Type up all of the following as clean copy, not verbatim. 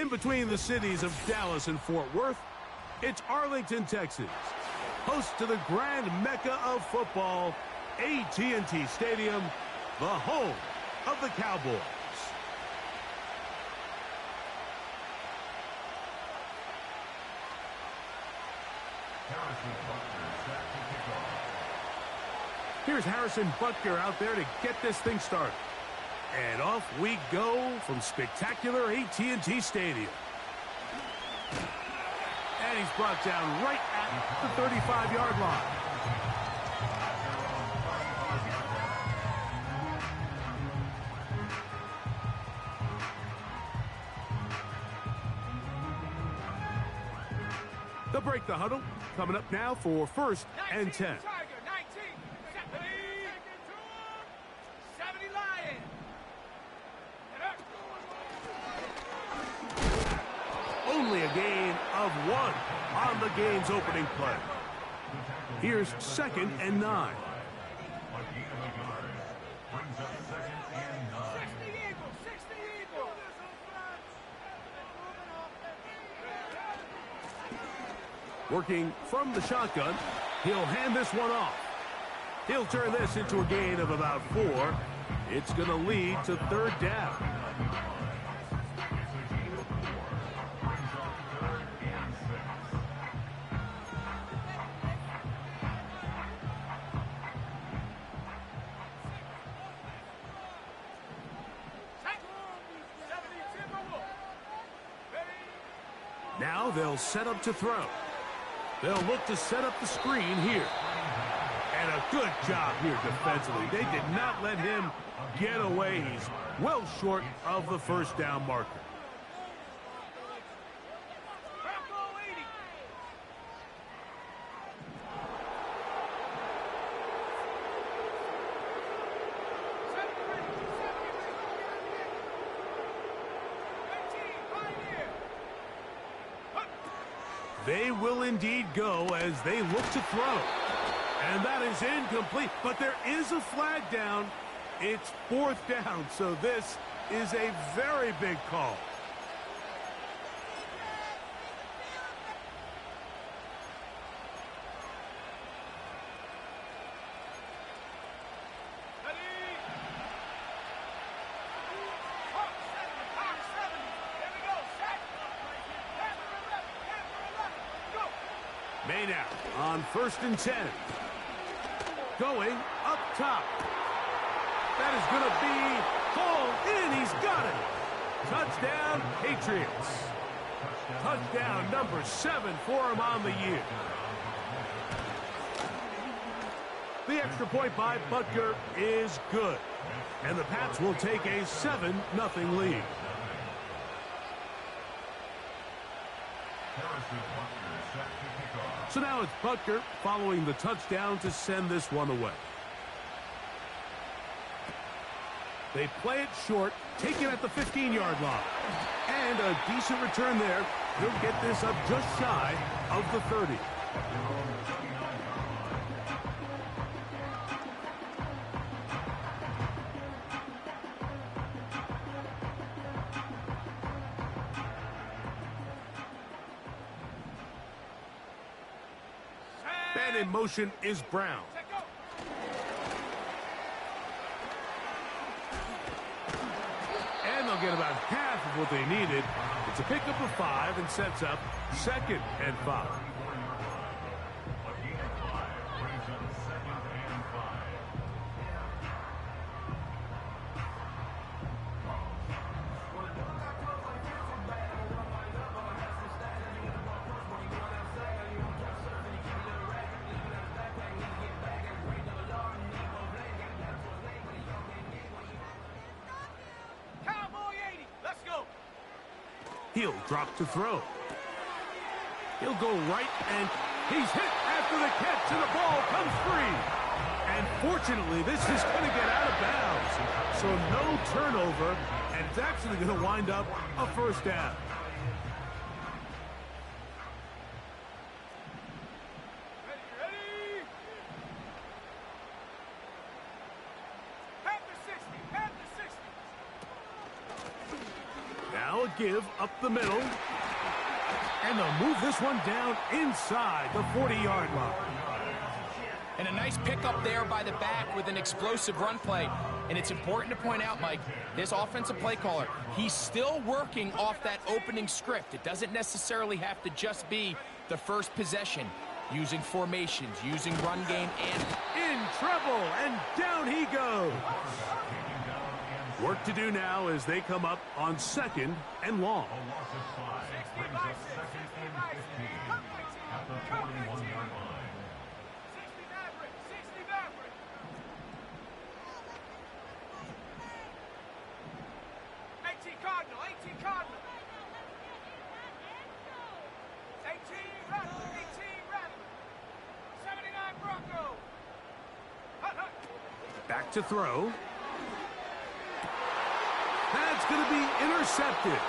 In between the cities of Dallas and Fort Worth, it's Arlington, Texas, host to the grand mecca of football, AT&T Stadium, the home of the Cowboys. Here's Harrison Butker out there to get this thing started. And off we go from spectacular AT&T Stadium. And he's brought down right at the 35-yard line. They'll break the huddle. Coming up now for 1st and 10. Only a gain of 1 on the game's opening play. Here's 2nd and 9. Working from the shotgun, he'll hand this one off. He'll turn this into a gain of about 4. It's going to lead to 3rd down. Now they'll set up to throw. They'll look to set up the screen here. And a good job here defensively. They did not let him get away. He's well short of the 1st down marker. They will indeed go as they look to throw. And that is incomplete, but there is a flag down. It's 4th down, so this is a very big call. Made out on 1st and 10. Going up top. That is going to be hauled in. He's got it. Touchdown, Patriots. Touchdown number 7 for him on the year. The extra point by Butker is good. And the Pats will take a 7-0 lead. So now it's Butker following the touchdown to send this one away. They play it short, take it at the 15-yard line. And a decent return there. He'll get this up just shy of the 30. And in motion is Brown. And they'll get about half of what they needed. It's a pickup of 5 and sets up 2nd and 5. He'll drop to throw. He'll go right, and he's hit after the catch, and the ball comes free. And fortunately, this is going to get out of bounds. So no turnover, and it's actually going to wind up a 1st down. ball a give up the middle. And they'll move this one down inside the 40-yard line. And a nice pickup there by the back with an explosive run play. And it's important to point out, Mike, this offensive play caller, he's still working off that opening script. It doesn't necessarily have to just be the first possession. Using formations, using run game, and in trouble, and down he goes. Work to do now as they come up on 2nd and long. Back to throw. That's going to be intercepted.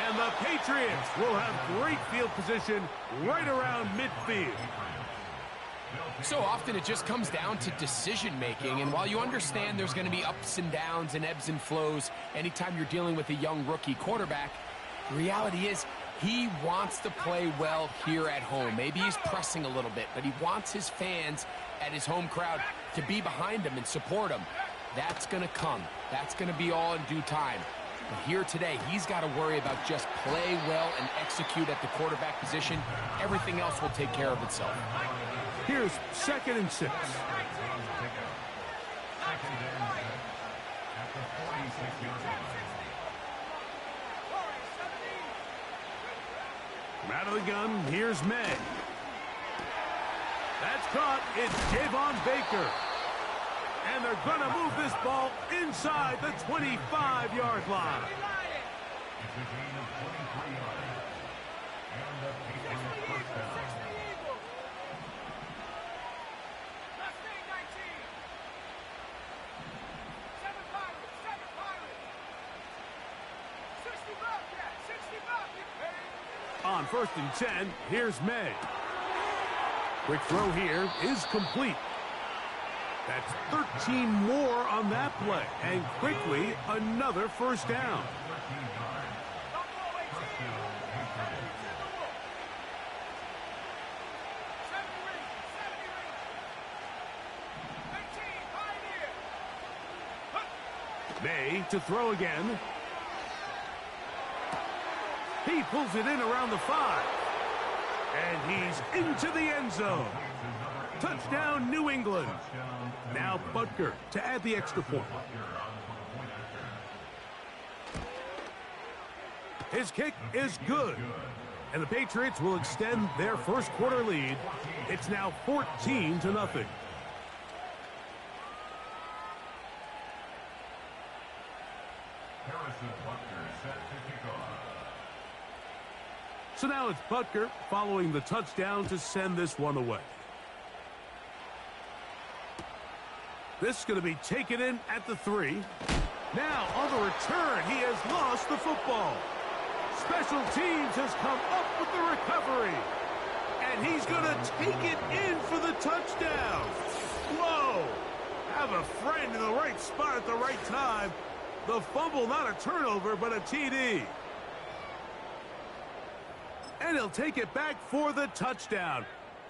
And the Patriots will have great field position right around midfield. So often it just comes down to decision-making, and while you understand there's going to be ups and downs and ebbs and flows anytime you're dealing with a young rookie quarterback, the reality is he wants to play well here at home. Maybe he's pressing a little bit, but he wants his fans at his home crowd to be behind him and support him. That's going to come. That's going to be all in due time. But here today, he's got to worry about just play well and execute at the quarterback position. Everything else will take care of itself. Here's 2nd and 6. From out of the gun, here's May. That's caught. It's Javon Baker. And they're going to move this ball inside the 25-yard line. On 1st and 10, here's May. Quick throw here is complete. That's 13 more on that play, and quickly another first down. May to throw again. He pulls it in around the 5. And he's into the end zone. Touchdown, New England. Now Butker to add the extra point. His kick is good. And the Patriots will extend their first quarter lead. It's now 14-0. So now it's Butker following the touchdown to send this one away. This is going to be taken in at the 3. Now on the return, he has lost the football. Special teams has come up with the recovery. And he's going to take it in for the touchdown. Whoa! Have a friend in the right spot at the right time. The fumble, not a turnover, but a TD. And he'll take it back for the touchdown.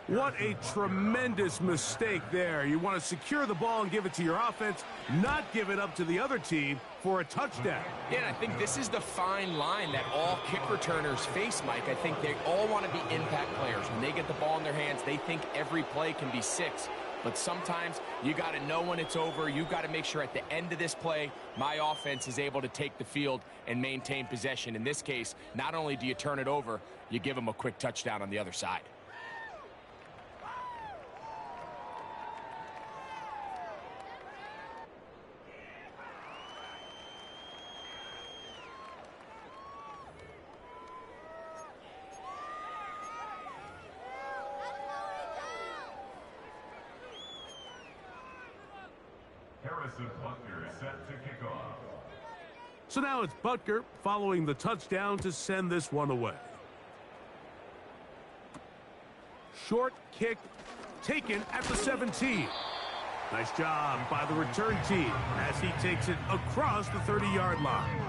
What a tremendous mistake there. You want to secure the ball and give it to your offense, not give it up to the other team for a touchdown. Yeah, and I think this is the fine line that all kick returners face, Mike. I think they all want to be impact players. When they get the ball in their hands, they think every play can be 6. But sometimes you got to know when it's over. You got to make sure at the end of this play, my offense is able to take the field and maintain possession. In this case, not only do you turn it over, you give them a quick touchdown on the other side. Butker is set to kick off. So now it's Butker following the touchdown to send this one away. Short kick taken at the 17. Nice job by the return team as he takes it across the 30-yard line.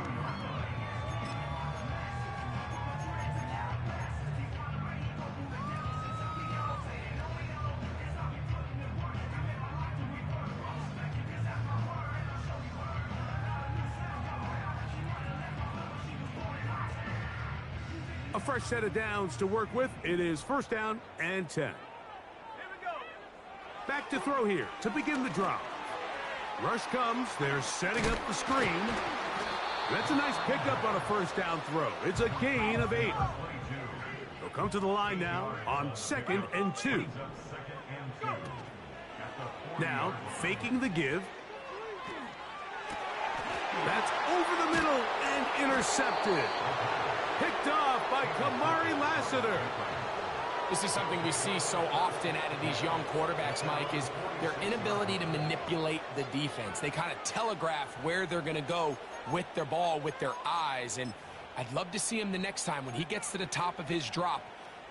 A fresh set of downs to work with. It is first down and 10. Back to throw here to begin the drive. Rush comes. They're setting up the screen. That's a nice pickup on a first down throw. It's a gain of 8. They'll come to the line now on 2nd and 2. Now faking the give. That's over the middle and intercepted. Picked off by Kamari Lassiter. This is something we see so often out of these young quarterbacks, Mike, is their inability to manipulate the defense. They kind of telegraph where they're going to go with their ball, with their eyes. And I'd love to see him the next time when he gets to the top of his drop.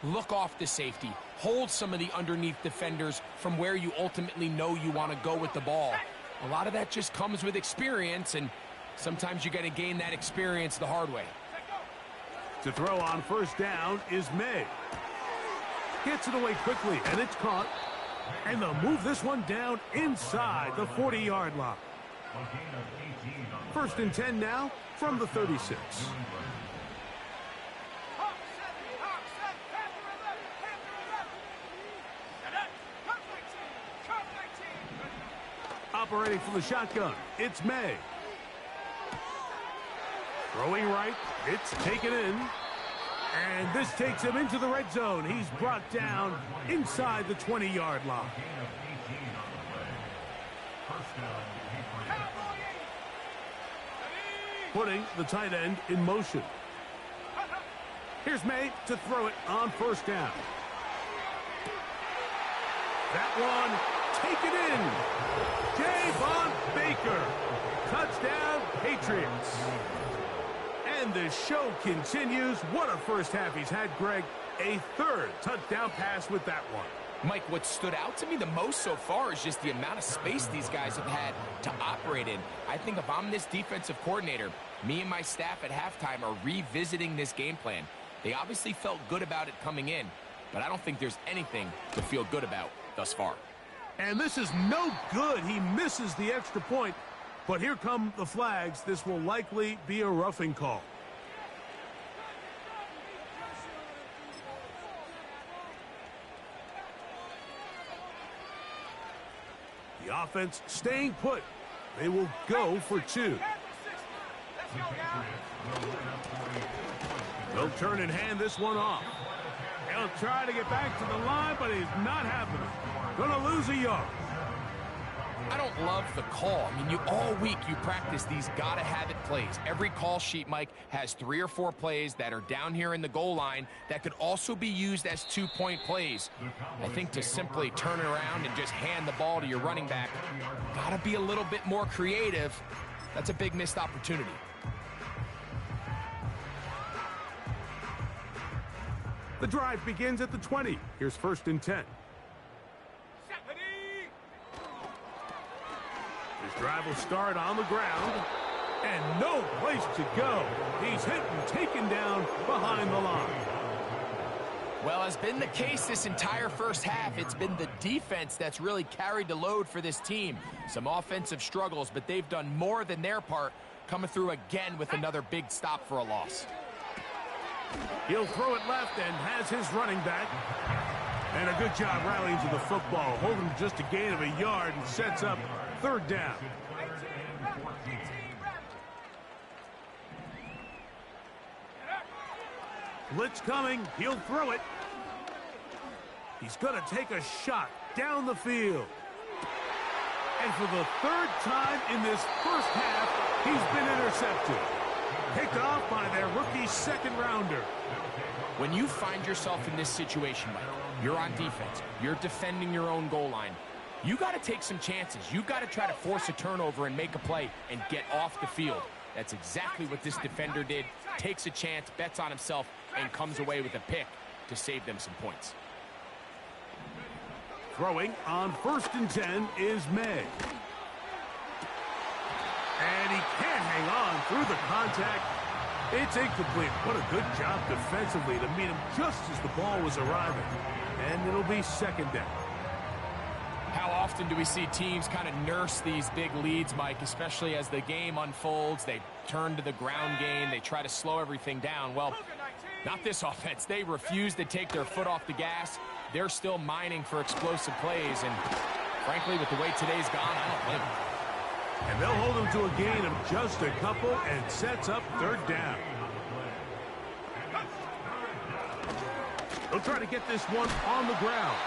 Look off the safety. Hold some of the underneath defenders from where you ultimately know you want to go with the ball. A lot of that just comes with experience, and sometimes you got to gain that experience the hard way. To throw on first down is May. Gets it away quickly, and it's caught. And they'll move this one down inside the 40-yard line. First and 10 now from the 36. Operating from the shotgun, it's May. Throwing right, it's taken in. And this takes him into the red zone. He's brought down inside the 20-yard line. Putting the tight end in motion. Here's May to throw it on first down. That one, take it in. Javon Baker. Touchdown, Patriots. And the show continues. What a first half he's had, Greg. A third touchdown pass with that one. Mike, what stood out to me the most so far is just the amount of space these guys have had to operate in. I think if I'm this defensive coordinator, me and my staff at halftime are revisiting this game plan. They obviously felt good about it coming in, but I don't think there's anything to feel good about thus far. And this is no good. He misses the extra point. But here come the flags. This will likely be a roughing call. The offense staying put. They will go for 2. They'll turn and hand this one off. He'll try to get back to the line, but he's not having it. Gonna lose a yard. I don't love the call. I mean, all week you practice these gotta-have-it plays. Every call sheet, Mike, has 3 or 4 plays that are down here in the goal line that could also be used as 2-point plays. I think to simply turn it around and just hand the ball to your running back, gotta be a little bit more creative. That's a big missed opportunity. The drive begins at the 20. Here's first and 10. This drive will start on the ground. And no place to go. He's hit and taken down behind the line. Well, as been the case this entire first half, it's been the defense that's really carried the load for this team. Some offensive struggles, but they've done more than their part, coming through again with another big stop for a loss. He'll throw it left and has his running back. And a good job rallying to the football, holding just a gain of a yard and sets up third down. Blitz coming. He'll throw it. He's going to take a shot down the field. And for the third time in this first half, he's been intercepted. Picked off by their rookie second-rounder. When you find yourself in this situation, Mike, you're on defense, you're defending your own goal line, you got to take some chances. You got to try to force a turnover and make a play and get off the field. That's exactly what this defender did. Takes a chance, bets on himself, and comes away with a pick to save them some points. Throwing on 1st and 10 is May. And he can't hang on through the contact. It's incomplete. What a good job defensively to meet him just as the ball was arriving. And it'll be 2nd down. How often do we see teams kind of nurse these big leads, Mike, especially as the game unfolds? They turn to the ground game. They try to slow everything down. Well, not this offense. They refuse to take their foot off the gas. They're still mining for explosive plays. And frankly, with the way today's gone, I don't blame them. And they'll hold him to a gain of just a couple and sets up 3rd down. They'll try to get this one on the ground.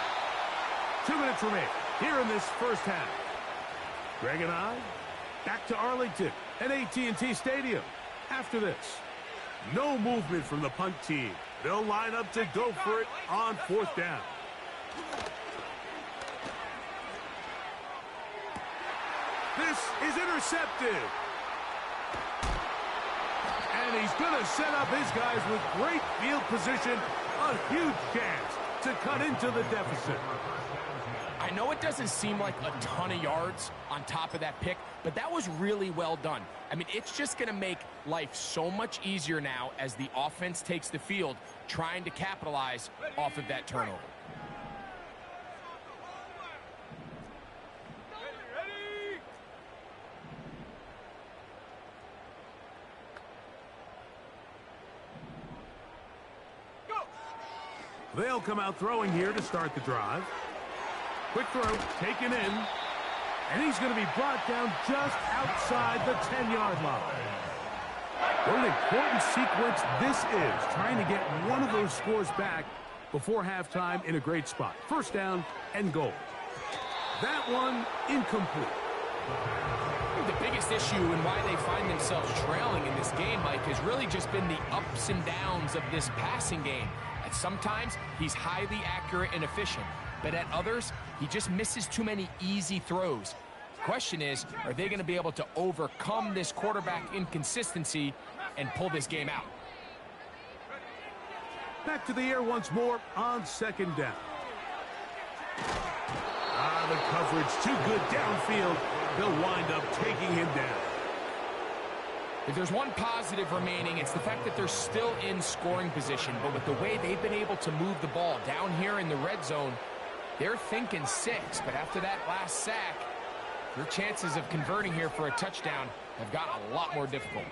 2 minutes remain here in this 1st half. Greg and I back to Arlington at AT&T Stadium. After this, no movement from the punt team. They'll line up to go for it on 4th down. This is intercepted. And he's going to set up his guys with great field position. A huge chance to cut into the deficit. I know it doesn't seem like a ton of yards on top of that pick, but that was really well done. I mean, it's just going to make life so much easier now as the offense takes the field, trying to capitalize off of that turnover. They'll come out throwing here to start the drive. Quick throw, taken in. And he's going to be brought down just outside the 10-yard line. What an important sequence this is, trying to get one of those scores back before halftime in a great spot. 1st down and goal. That one incomplete. The biggest issue and why they find themselves trailing in this game, Mike, has really just been the ups and downs of this passing game. And sometimes he's highly accurate and efficient, but at others, he just misses too many easy throws. The question is, are they going to be able to overcome this quarterback inconsistency and pull this game out? Back to the air once more on 2nd down. The coverage too good downfield. They'll wind up taking him down. If there's one positive remaining, it's the fact that they're still in scoring position. But with the way they've been able to move the ball down here in the red zone, they're thinking 6. But after that last sack, your chances of converting here for a touchdown have gotten a lot more difficult.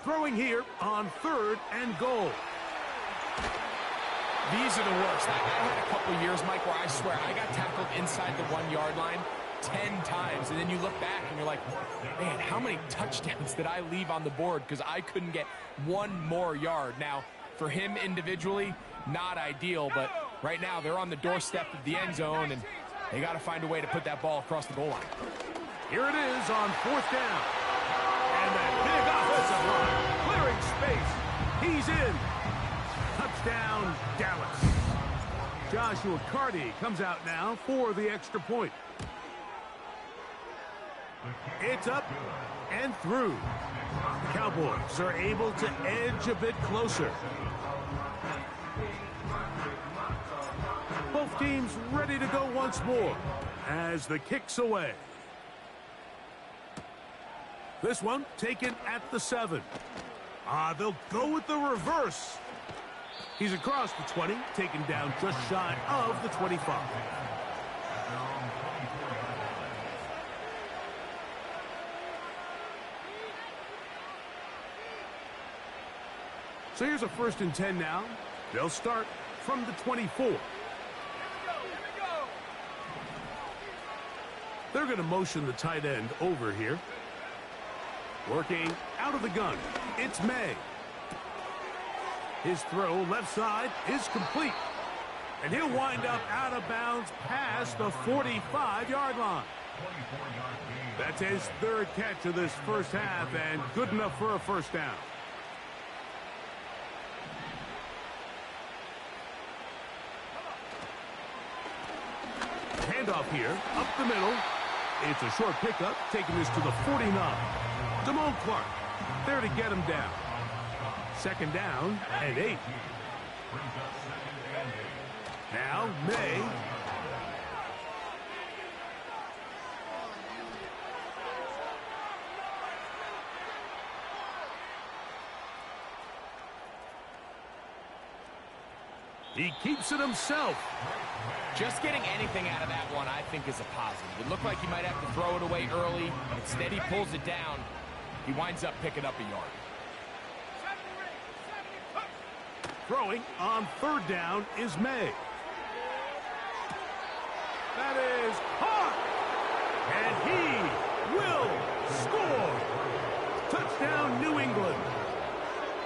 Throwing here on 3rd and goal. These are the worst. I had a couple years, Mike, where I swear I got tackled inside the 1-yard line 10 times, and then you look back and you're like, man, how many touchdowns did I leave on the board because I couldn't get one more yard? Now, for him individually, not ideal, but right now they're on the doorstep of the end zone, and they got to find a way to put that ball across the goal line. Here it is on 4th down. And that big offensive line, clearing space. He's in. Touchdown, Dallas. Joshua Carty comes out now for the extra point. It's up and through. The Cowboys are able to edge a bit closer. Both teams ready to go once more as the kick's away. This one taken at the 7. They'll go with the reverse. He's across the 20, taken down just shy of the 25. So here's a 1st and 10 now. They'll start from the 24. They're going to motion the tight end over here. Working out of the gun, it's May. His throw left side is complete. And he'll wind up out of bounds past the 45-yard line. That's his 3rd catch of this 1st half and good enough for a 1st down. Handoff here, up the middle. It's a short pickup, taking this to the 49. Damone Clark there to get him down. 2nd down and 8. Now, May. He keeps it himself. Just getting anything out of that one, I think, is a positive. It looked like he might have to throw it away early. Instead, he pulls it down. He winds up picking up a yard. Throwing on third down is May. That is caught. And he will score. Touchdown, New England.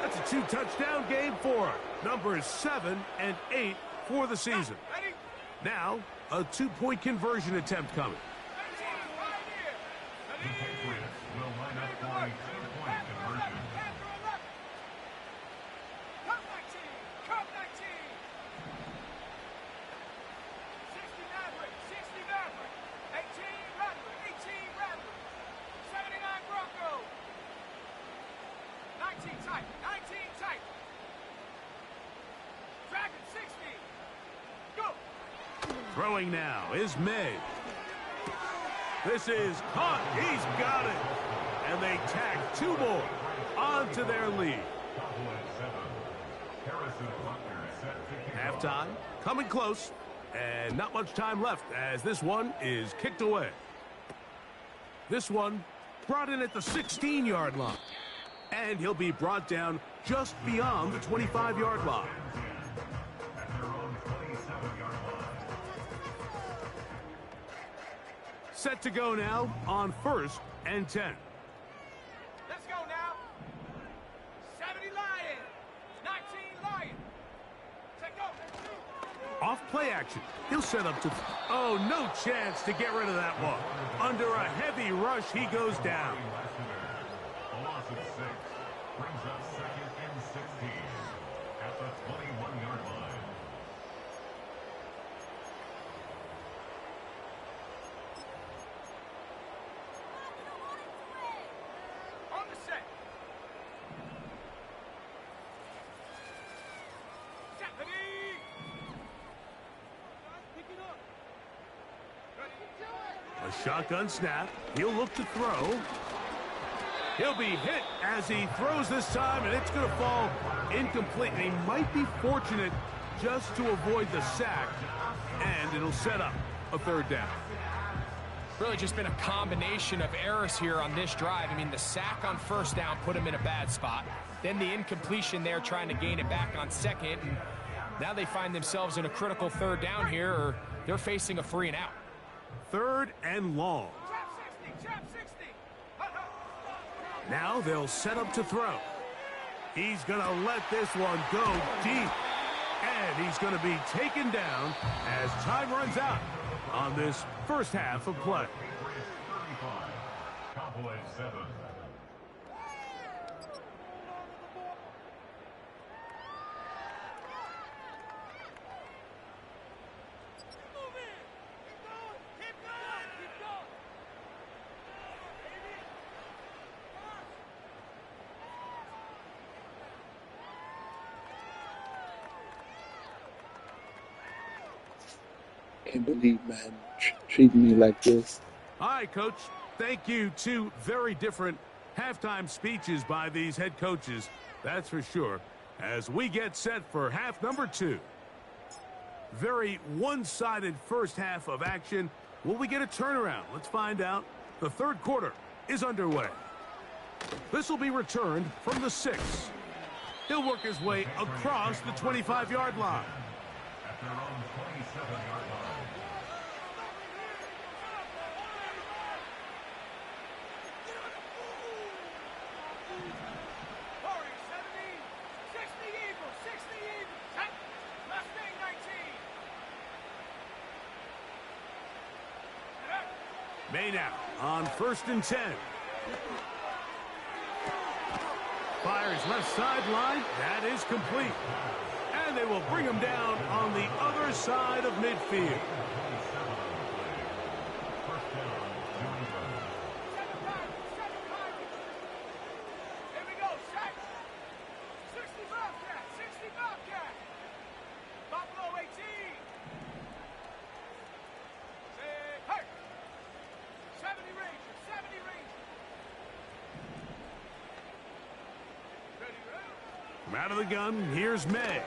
That's a 2-touchdown game for him. Numbers 7 and 8 for the season. Now, a 2-point conversion attempt coming. The Patriots will line up for a 2-point conversion. Throwing now is May. This is caught. He's got it. And they tack 2 more onto their lead. Halftime coming close. And not much time left as this one is kicked away. This one brought in at the 16-yard line. And he'll be brought down just beyond the 25-yard line. Set to go now on 1st and 10. Let's go now. 70 Lions. 19 Lions. Take go. Off play action. He'll set up to... Oh, no chance to get rid of that one. Under a heavy rush, he goes down. A loss of 6 brings up 2nd and 16 at the 21-yard line. On the set. Stephanie. Pick it up. A shotgun snap. He'll look to throw. He'll be hit as he throws this time, and it's going to fall incomplete. And he might be fortunate just to avoid the sack, and it'll set up a 3rd down. Really just been a combination of errors here on this drive. I mean, the sack on 1st down put him in a bad spot. Then the incompletion there trying to gain it back on 2nd. And now they find themselves in a critical 3rd down here, or they're facing a 3 and out. 3rd and long. Trap 60. Trap 60. Now they'll set up to throw. He's going to let this one go deep. And he's going to be taken down as time runs out on this first half of play. Patriots 35, Cowboys 7. Can't believe man treating me like this. All right, Coach. Thank you. 2 very different halftime speeches by these head coaches. That's for sure. As we get set for half number 2. Very one-sided first half of action. Will we get a turnaround? Let's find out. The 3rd quarter is underway. This will be returned from the 6. He'll work his way across the 25-yard line. At their own 27-yard line. Warriors 70. 60 Eagles. 60 Eagles. Set. Mustang 19. May now on 1st and 10. Fires left sideline. That is complete. And they will bring him down on the other side of midfield. Here we go. Set. 60 Bobcat. 60 Bobcat. Buffalo 18. Out of the gun, here's May.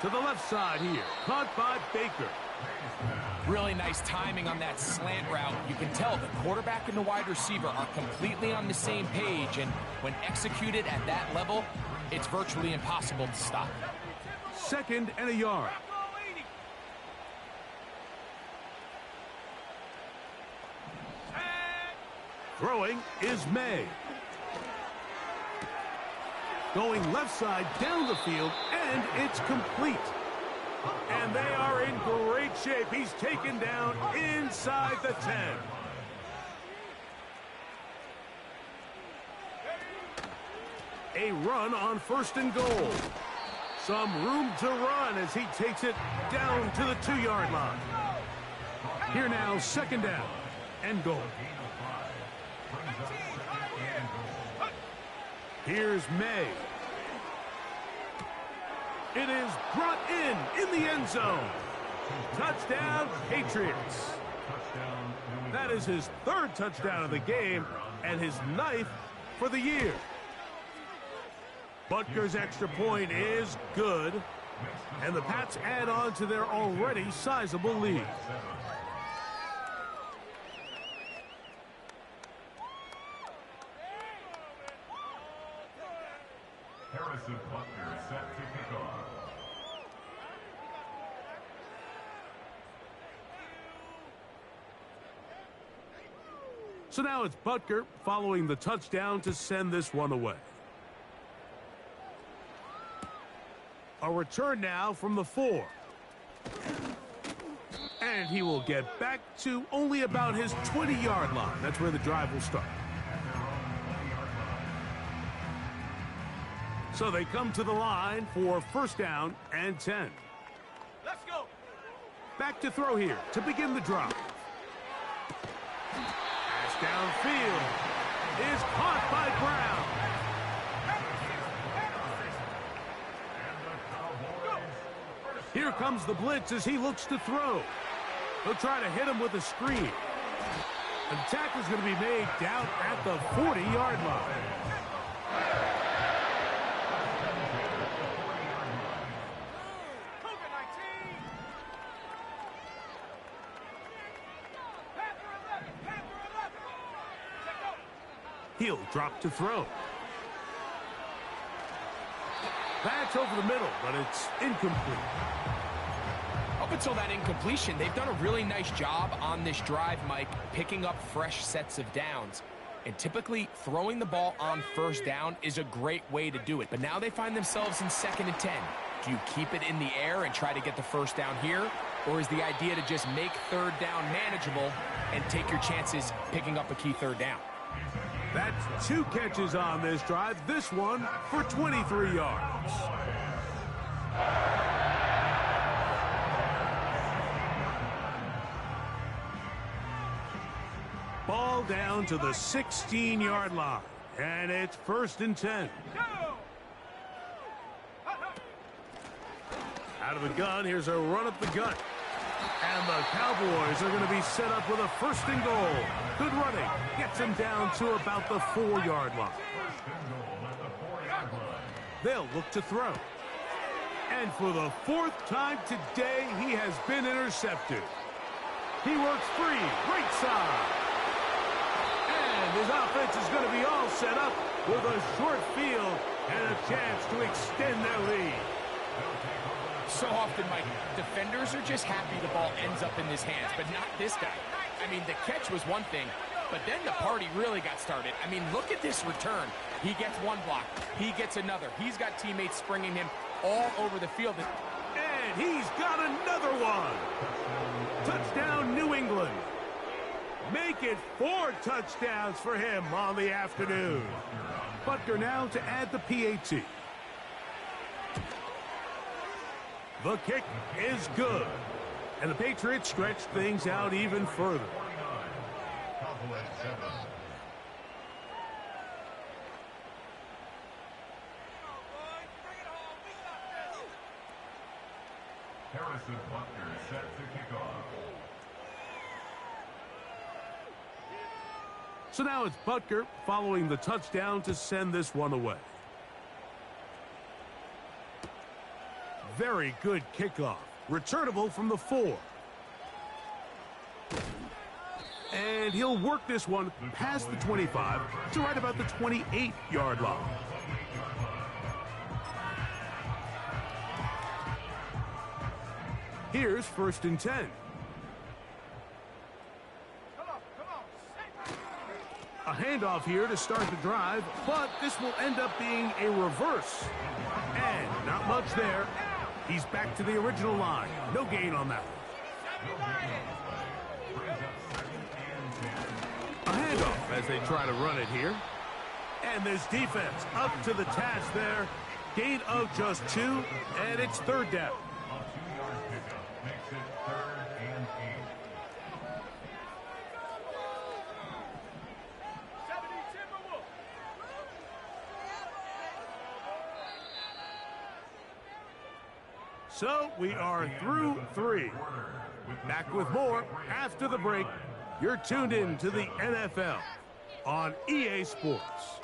To the left side here, caught by Baker. Really nice timing on that slant route. You can tell the quarterback and the wide receiver are completely on the same page, and when executed at that level, it's virtually impossible to stop. 2nd and a yard. Throwing is May. Going left side down the field, and it's complete. And they are in great shape. He's taken down inside the 10. A run on 1st and goal. Some room to run as he takes it down to the 2-yard line. Here now, 2nd down and goal. Here's May. It is brought in the end zone. Touchdown, Patriots. That is his 3rd touchdown of the game and his 9th for the year. Butker's extra point is good, and the Pats add on to their already sizable lead. Harrison Butker set to kick off. So now it's Butker following the touchdown to send this one away. A return now from the 4. And he will get back to only about his 20-yard line. That's where the drive will start. So they come to the line for 1st down and 10. Let's go. Back to throw here to begin the drive. Pass downfield is caught by Brown. Here comes the blitz as he looks to throw. He'll try to hit him with a screen. The tackle is going to be made down at the 40-yard line. He'll drop to throw. That's over the middle, but it's incomplete. Up until that incompletion, they've done a really nice job on this drive, Mike, picking up fresh sets of downs. And typically, throwing the ball on 1st down is a great way to do it. But now they find themselves in 2nd and 10. Do you keep it in the air and try to get the 1st down here? Or is the idea to just make 3rd down manageable and take your chances picking up a key 3rd down? That's 2 catches on this drive. This one for 23 yards. Ball down to the 16-yard line. And it's 1st and 10. Out of the gun, here's a run up the gut. And the Cowboys are going to be set up with a 1st and goal. Good running. Gets him down to about the 4-yard line. They'll look to throw. And for the 4th time today, he has been intercepted. He works free, right side. And his offense is going to be all set up with a short field and a chance to extend their lead. So often, Mike, defenders are just happy the ball ends up in his hands, but not this guy. I mean, the catch was one thing, but then the party really got started. I mean, look at this return. He gets one block. He gets another. He's got teammates springing him all over the field. And he's got another one. Touchdown, New England. Make it 4 touchdowns for him on the afternoon. Butker now to add the PAT. The kick is good. And the Patriots stretch things out even further. Harrison Butker set to kick off. So now it's Butker following the touchdown to send this one away. very good kickoff. Returnable from the 4. And he'll work this one past the 25 to right about the 28-yard line. Here's 1st and 10. A handoff here to start the drive, but this will end up being a reverse. And not much there. He's back to the original line. No gain on that. A handoff as they try to run it here. And this defense up to the task there. Gain of just 2, and it's 3rd down. A 2-yard pickup makes it 3rd and 8. So we are through 3. Back with more after the break. You're tuned in to the NFL on EA Sports.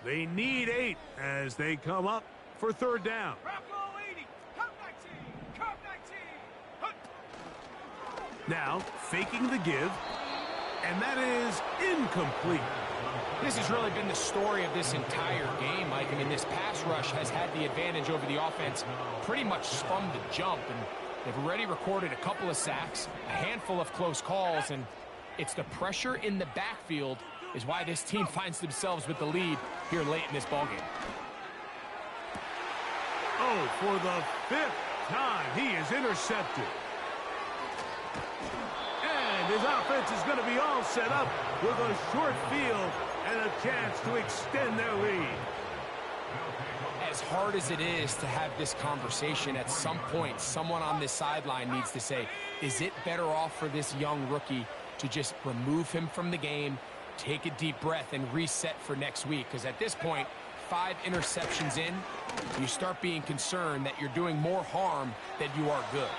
They need 8 as they come up for 3rd down. Now faking the give. And that is incomplete. This has really been the story of this entire game, Mike. I mean, this pass rush has had the advantage over the offense pretty much from the jump. And they've already recorded a couple of sacks, a handful of close calls, and it's the pressure in the backfield is why this team finds themselves with the lead here late in this ballgame. Oh, for the 5th time, he is intercepted. And his offense is going to be all set up with a short field and a chance to extend their lead. As hard as it is to have this conversation, at some point, someone on this sideline needs to say, is it better off for this young rookie to just remove him from the game, take a deep breath, and reset for next week? Because at this point, 5 interceptions in, you start being concerned that you're doing more harm than you are good.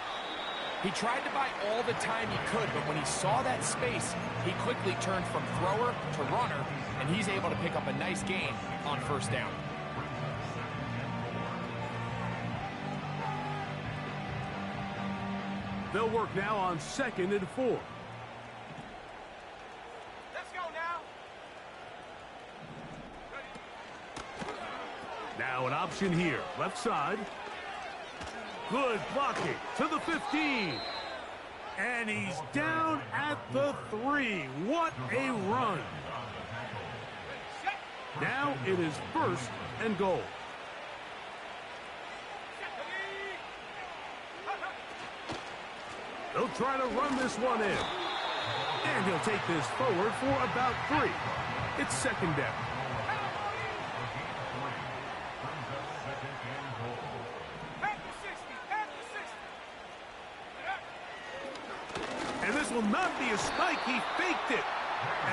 He tried to buy all the time he could, but when he saw that space, he quickly turned from thrower to runner, and he's able to pick up a nice gain on 1st down. They'll work now on 2nd and 4. Let's go now. Now an option here, left side. Good blocking to the 15. And he's down at the 3. What a run. Now it is 1st and goal. They'll try to run this one in. And he'll take this forward for about 3. It's 2nd down. And this will not be a spike. He faked it.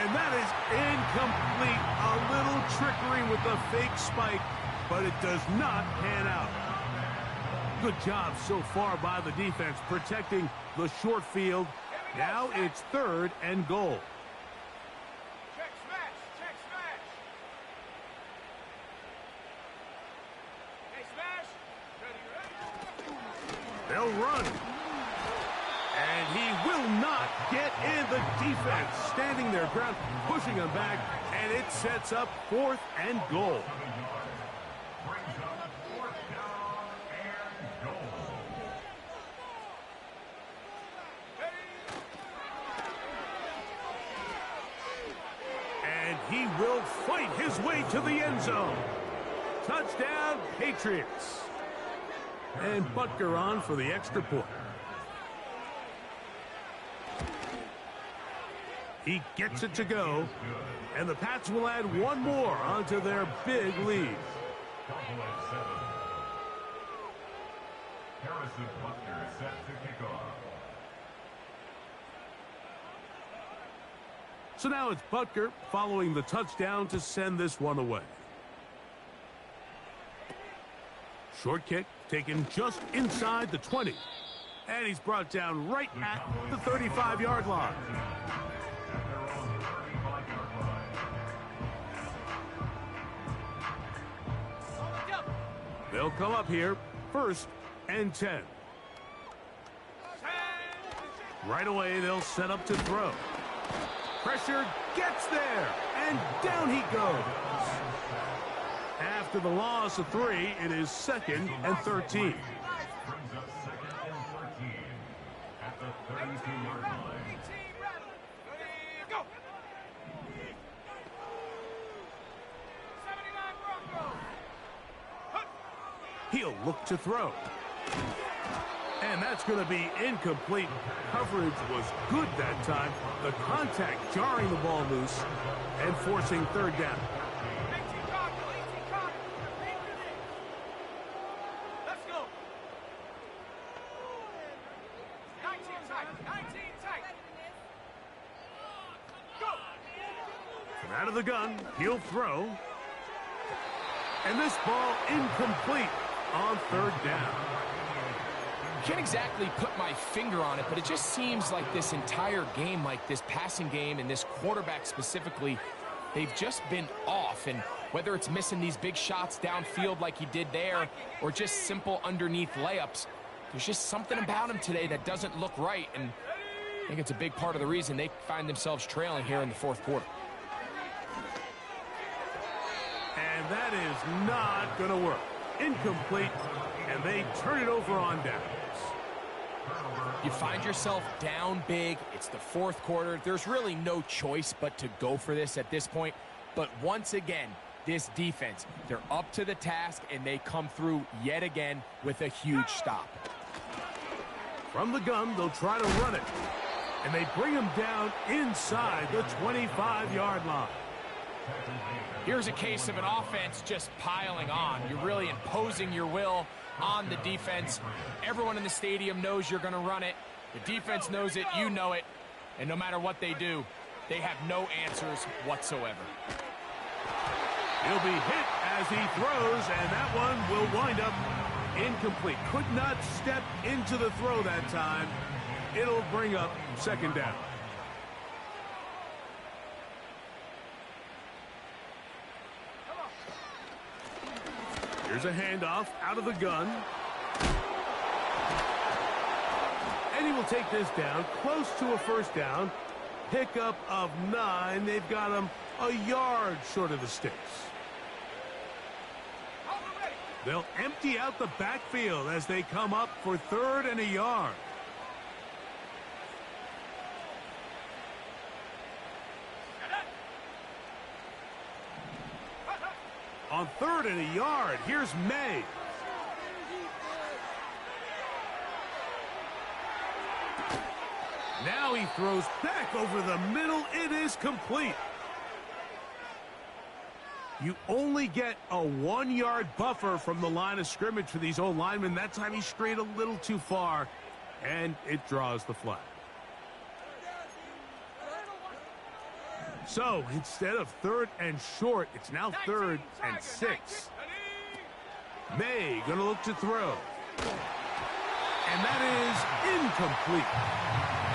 And that is incomplete. A little trickery with the fake spike, but it does not pan out. Good job so far by the defense protecting the short field. Now it's 3rd and goal. Check smash. Check smash. Hey, smash. Ready. They'll run. And he will not get in. The defense standing their ground, pushing him back, and it sets up 4th and goal. And he will fight his way to the end zone. Touchdown, Patriots. And Butker on for the extra point. He gets it to go, and the Pats will add one more onto their big lead. Harrison Butker is set to kick off. So now it's Butker following the touchdown to send this one away. Short kick taken just inside the 20. And he's brought down right at the 35-yard line. They'll come up here, 1st and 10. Right away, they'll set up to throw. Pressure gets there, and down he goes. After the loss of 3, it is 2nd and 13. Brings up 2nd and 13 at the 32-yard line. Go. 79 Broncos. He'll look to throw. And that's going to be incomplete. Coverage was good that time. The contact jarring the ball loose and forcing 3rd down. 18 Cardinal. Let's go. 19 tight. 19 tight. Go. From out of the gun, he'll throw. And this ball incomplete on 3rd down. Can't exactly put my finger on it, but it just seems like this entire game, like this passing game and this quarterback specifically, they've just been off. And whether it's missing these big shots downfield like he did there or just simple underneath layups, there's just something about him today that doesn't look right. And I think it's a big part of the reason they find themselves trailing here in the 4th quarter. And that is not going to work. Incomplete, and they turn it over on downs. You find yourself down big. It's the 4th quarter. There's really no choice but to go for this at this point. But once again, this defense, they're up to the task, and they come through yet again with a huge stop. From the gun, they'll try to run it. And they bring him down inside the 25-yard line. Here's a case of an offense just piling on. You're really imposing your will on the defense. Everyone in the stadium knows you're going to run it. The defense knows it, you know it. And no matter what they do, they have no answers whatsoever. He'll be hit as he throws, and that one will wind up incomplete. Could not step into the throw that time. It'll bring up 2nd down. Here's a handoff out of the gun. And he will take this down close to a 1st down. Pickup of 9. They've got him a yard short of the sticks. They'll empty out the backfield as they come up for 3rd and a yard. On 3rd and a yard, here's May. Now he throws back over the middle. It is complete. You only get a 1-yard buffer from the line of scrimmage for these old linemen. That time he strayed a little too far, and it draws the flag. So instead of 3rd and short, it's now 3rd and 6. May going to look to throw. And that is incomplete.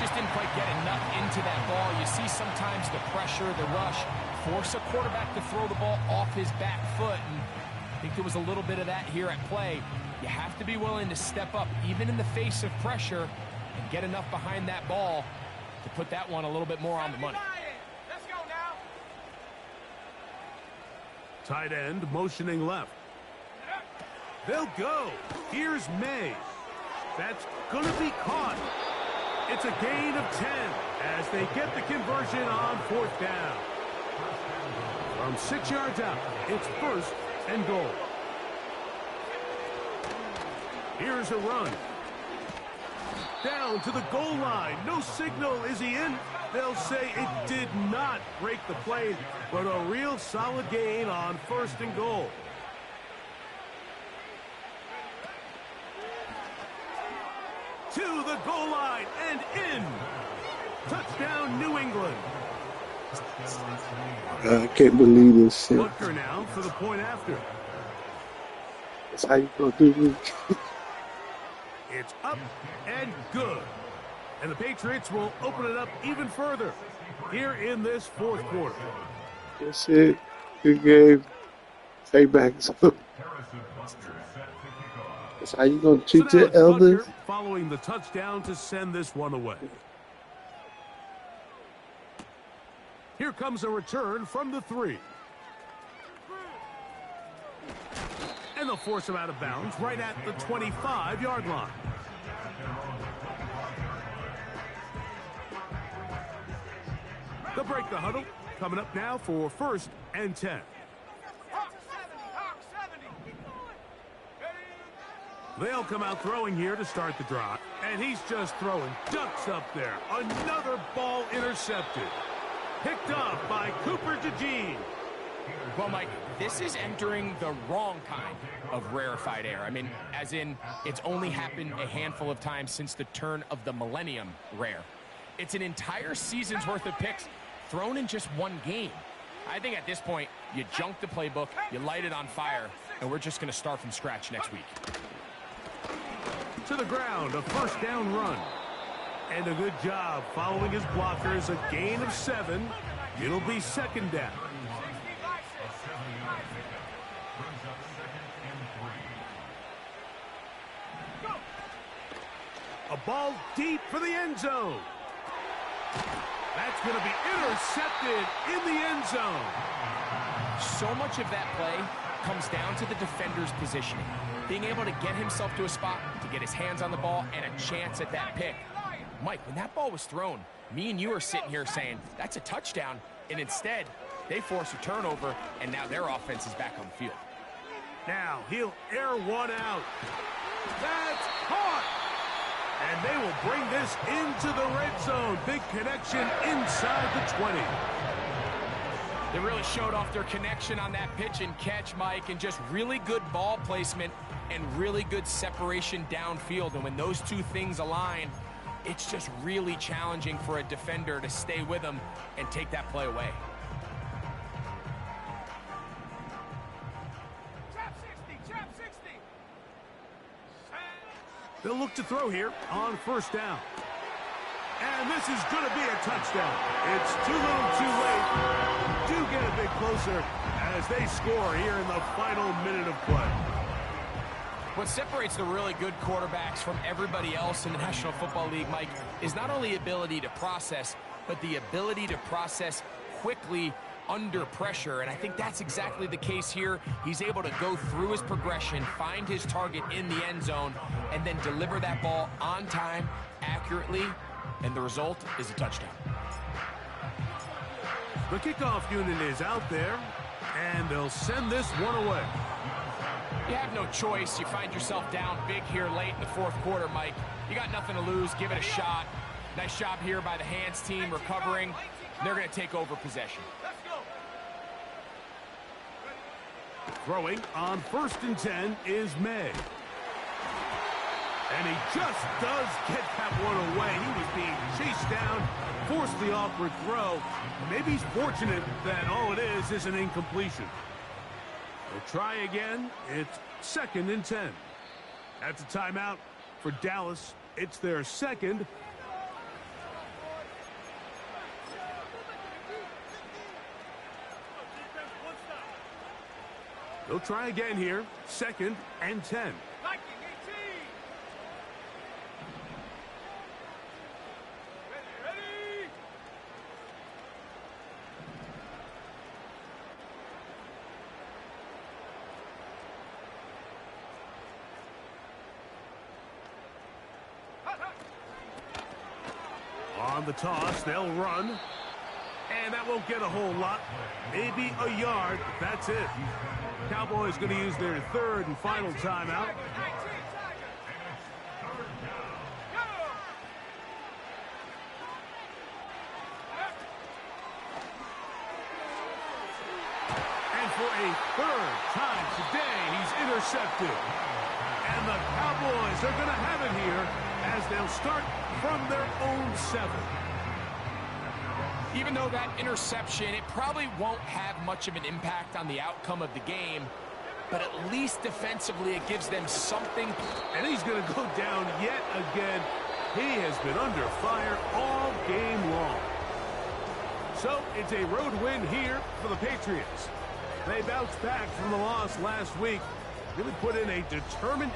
Just didn't quite get enough into that ball. You see sometimes the pressure, the rush, force a quarterback to throw the ball off his back foot. And I think there was a little bit of that here at play. You have to be willing to step up, even in the face of pressure, and get enough behind that ball to put that one a little bit more on the money. Let's go now. Tight end motioning left. They'll go. Here's May. That's going to be caught. It's a gain of 10 as they get the conversion on 4th down. From 6 yards out, it's 1st and goal. Here's a run. Down to the goal line. No signal. Is he in? They'll say it did not break the play, but a real solid gain on 1st and goal. To the goal line and in. Touchdown, New England. I can't believe this shit. Butker now for the point after. That's how you gonna do this. It's up and good. And the Patriots will open it up even further here in this 4th quarter. That's it. Good game. Payback's up. That's how you gonna So treat now your it's Butker elders? following the touchdown to send this one away. Here comes a return from the 3. And they'll force him out of bounds right at the 25-yard line. They'll break the huddle. Coming up now for 1st and 10. They'll come out throwing here to start the drive. And he's just throwing ducks up there. Another ball intercepted. Picked off by Cooper DeJean. Well, Mike, this is entering the wrong kind of rarefied air. I mean, as in, it's only happened a handful of times since the turn of the millennium rare. It's an entire season's worth of picks thrown in just one game. I think at this point, you junk the playbook, you light it on fire, and we're just going to start from scratch next week. To the ground, a 1st down run. And a good job following his blockers, a gain of 7. It'll be 2nd down. A ball deep for the end zone. That's going to be intercepted in the end zone. So much of that play comes down to the defender's positioning. Being able to get himself to a spot, to get his hands on the ball, and a chance at that pick. Mike, when that ball was thrown, me and you are sitting here saying, that's a touchdown. And instead, they force a turnover, and now their offense is back on the field. Now, he'll air one out. That's caught. And they will bring this into the red zone. Big connection inside the 20. They really showed off their connection on that pitch and catch, Mike, and just really good ball placement and really good separation downfield. And when those two things align, it's just really challenging for a defender to stay with them and take that play away. They'll look to throw here on 1st down. And this is going to be a touchdown. It's too little too late. Do get a bit closer as they score here in the final minute of play. What separates the really good quarterbacks from everybody else in the National Football League, Mike, is not only ability to process, but the ability to process quickly under pressure. And I think that's exactly the case here. He's able to go through his progression, find his target in the end zone, and then deliver that ball on time, accurately, and the result is a touchdown. The kickoff unit is out there, and they'll send this one away. You have no choice. You find yourself down big here late in the 4th quarter, Mike. You got nothing to lose. Give it a shot. Nice job here by the hands team recovering. They're going to take over possession. Throwing on 1st and 10 is May. And he just does get that one away. He was being chased down, forced the awkward throw. Maybe he's fortunate that all it is an incompletion. They'll try again. It's 2nd and 10. That's a timeout for Dallas. It's their 2nd. They'll try again here. 2nd and 10. On the toss, they'll run. And that won't get a whole lot. Maybe a yard. That's it. Cowboys going to use their 3rd and final timeout. And for a 3rd time today, he's intercepted. And the Cowboys are going to have it here as they'll start from their own 7. Even though that interception, it probably won't have much of an impact on the outcome of the game, but at least defensively it gives them something. And he's going to go down yet again. He has been under fire all game long. So it's a road win here for the Patriots. They bounced back from the loss last week, Really put in a determined